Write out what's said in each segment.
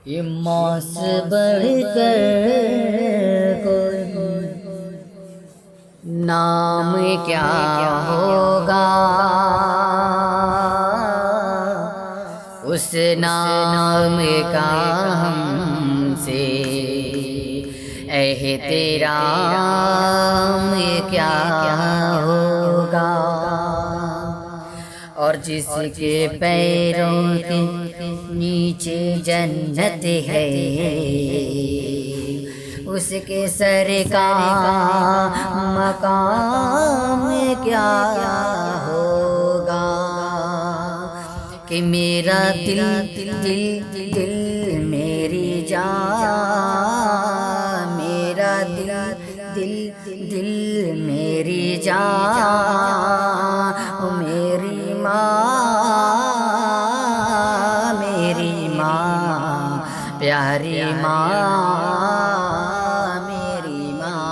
ये माँ से बढ़कर कोई नाम क्या होगा, उस नाम का हमसे एहतराम क्या होगा। और जिसके पैरों के नीचे जन्नत है, उसके सर का मकाम क्या होगा। कि मेरा दिल दिल दिल मेरी जान, मेरा दिल दिल दिल मेरी जान, ओ मेरी माँ प्यारी माँ, मेरी माँ।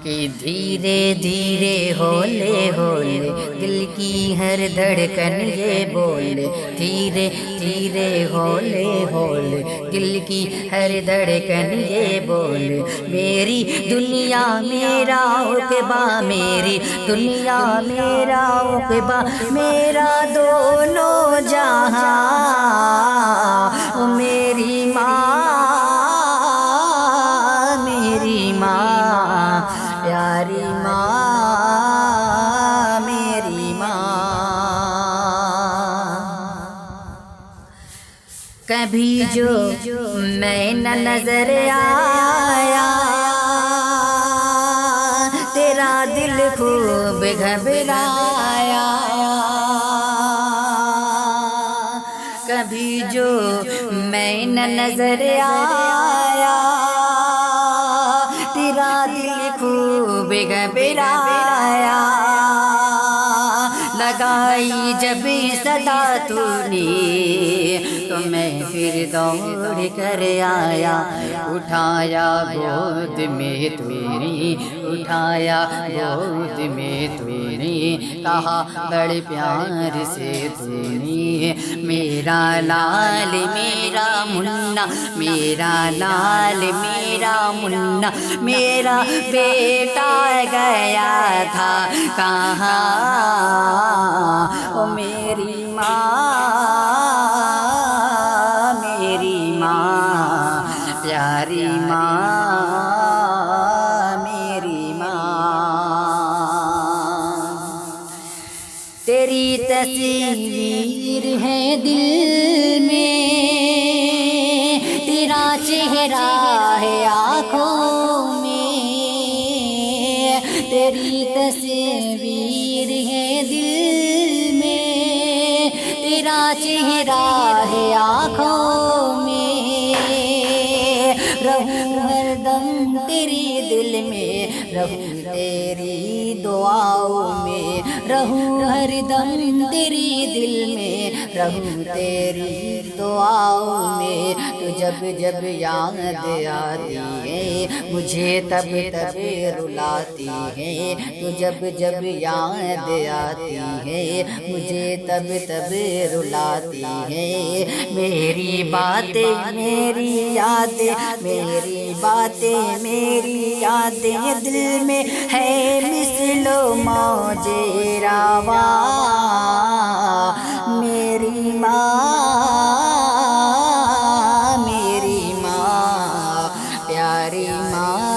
कि धीरे धीरे होले होले दिल की हर धड़कन ये बोले, धीरे धीरे होले होले दिल की हर धड़कन ये बोले। मेरी दुनिया मेरा उक़बा, मेरी दुनिया मेरा उक़बा, मेरा दोनों जहां, ओ मेरी माँ, मेरी माँ प्यारी माँ, मेरी माँ। कभी जो मैं न नजर आया, तेरा दिल खूब घबराया। कभी जो मैं न नजर आया, तेरा दिल खूब घबराया। लगाई जब सदा तूने, तो मैं फिर दौड़ कर आया। उठाया गोद में तूने, उठाया गोद में तूने, कहा बड़े प्यार से तूने। मेरा लाल मेरा मुन्ना, मेरा लाल मेरा मुन्ना, मेरा बेटा गया था कहाँ, ओ मेरी माँ, मेरी माँ प्यारी माँ, मेरी माँ। तेरी तस्वीर है दिल में, तेरा चेहरा है आँखों में। तेरी तस्वीर है दिल में, तेरा चेहरा है आँखों में। रहूं हरदम तेरी दिल में, रहूं तेरी दुआओं में, रहूं हरदम तेरी दिल में, रहूं तेरी दुआओं में। तो जब जब याद आती है मुझे, तब तब रुलाती है। तो जब जब याद आती है मुझे, तब तब रुलाती है। मेरी बातें मेरी यादें, मेरी बातें मेरी यादें, दिल में है मिसलो मौजे रावा। मेरी माँ, मेरी माँ प्यारी माँ,